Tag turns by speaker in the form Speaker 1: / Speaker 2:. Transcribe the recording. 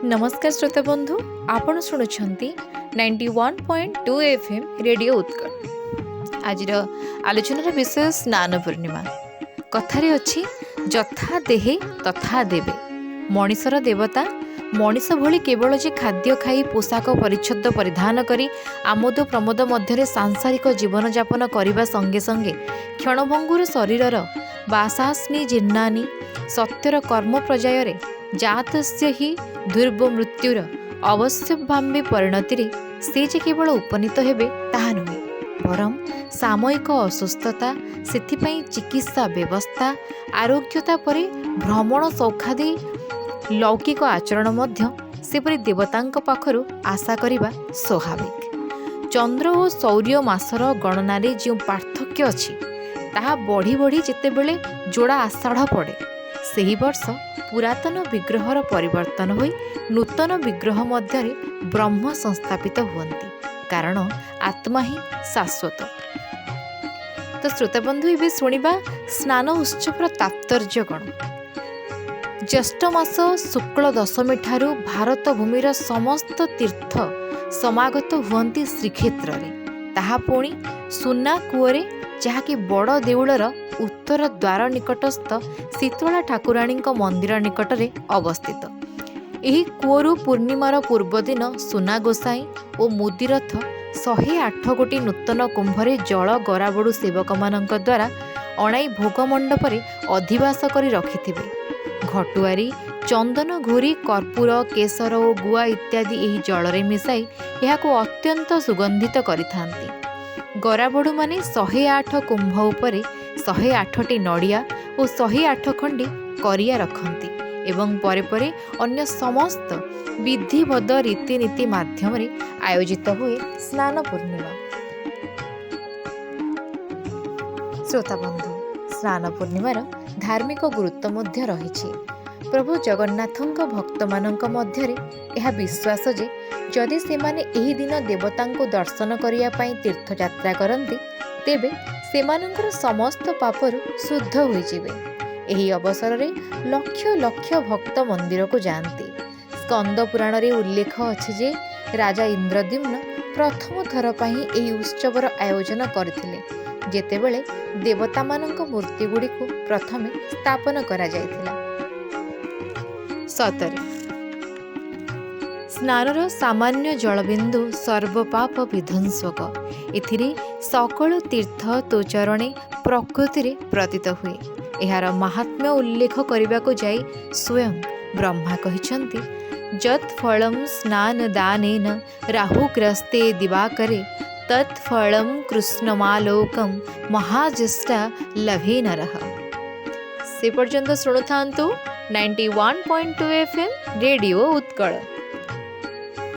Speaker 1: नमस्कार श्रोता बंधु, आपण शुणुंट 91.2 FM रेडियो उत्कल। आज आलोचनार विषय स्नान पूर्णिमा। कथारे अच्छी जथा देहे तथा देवे। मनीषर देवता मनीष भली केवल जे खाद्य खाई पोशाक परिच्छद परिधान करी आमोद प्रमोद मध्य सांसारिक जीवन यापन करने संगे संगे क्षणभंगुर शरीरर बासास्मि जीर्णानि सत्यर कर्म प्रजाय जातस्य ही दुर्ब मृत्युर अवश्यभाम्बी परिणति से जे केवल उपनीत हेबे ताहा नुहे, बरं सामयिक असुस्थता सेथिपाई चिकित्सा व्यवस्था आरोग्यता परे भ्रमण सौखादी लौकिक आचरण मध्य सेपरि देवतांक पाखरु आशा करिबा स्वाभाविक। चंद्र और सौर्य मासर गणनारे जो पार्थक्य अछि ताहा बढ़ी बढ़ी जेतेबेले जोड़ा आषाढ़ पड़े सेही वर्ष पुरातन विग्रहर परिवर्तन होई नूतन विग्रह मध्य ब्रह्म संस्थापित हुअन्ति, कारण आत्मा ही शाश्वत। तो श्रोताबंधु एबे शुणिबा स्नान उत्सवर तात्पर्य कण। ज्येष्ठ मास शुक्ल दशमी ठारू भारत भूमिर समस्त तीर्थ समागत हुअन्ति श्रीक्षेत्र रे। ताहा पुणी सुना कूअरे जहाँकि बड़ देउलर उत्तर द्वार निकटस्थ शीतला ठाकुराणी मंदिर निकटरे अवस्थित। एही कूअरु पूर्णिमार पूर्वदिन सुना गोसाई और मुदिरथ 108 गोटी नूतन कुंभरे जल गराबड़ू सेवक मानक द्वारा अणाई भोग मंडपरे अधिवास करी रखिथिबे। घटुआरी चंदन घोरी कर्पूर केसर और गुआ इत्यादि एही जलरे मिसाई एहाको अत्यंत सुगंधित करिथांती। गराबड़ू माने 108 कुंभ उपरे 108टी नड़िया और 108 खंडी करिया रखती एवं परे परे अन्य समस्त विधिबद्ध रीतिनीति माध्यम आयोजित हुए स्नान पूर्णिमा। श्रोता बंधु, स्नान पूर्णिमार धार्मिक गुरुत्व मध्य रही। प्रभु जगन्नाथଙ୍କ भक्तମାନଙ୍କ ମଧ୍ୟରେ ଏହା विश्वास जे जदि सेमाने एही दिन देवतांको दर्शन करिया पई तीर्थयात्रा करନ୍ତି तेबे सेमानंकर समस्त पापरु शुद्ध होई जिवे। एही अवसर रे लक्ष लक्ष भक्त मंदिर को जाती। स्कंद पुराण रे उल्लेख अछि जे राजा इंद्रद्युम्न प्रथम थर पई एही उत्सवर आयोजन करथिले, जेतेबेले देवता मानक मूर्ति गुडी को प्रथमे स्थापन करा जायतिला। सतरे स्नानर सामान्य जलबिंदु सर्वपाप विध्वंसक। एथिरे सकल तीर्थ तो चरणे प्रकृति रे प्रतीत हुए। एहार महात्म्य उल्लेख करने को जाई स्वयं ब्रह्मा कहिछन्ति, यत्फलं स्नान दानेन राहुग्रस्ते दिवाकरे तत्फलं कृष्णमालोकं महाज्येष्ठा लभे नरः। से पर्यंत शुणुथान्तु 91.2 FM रेडियो उत्कल।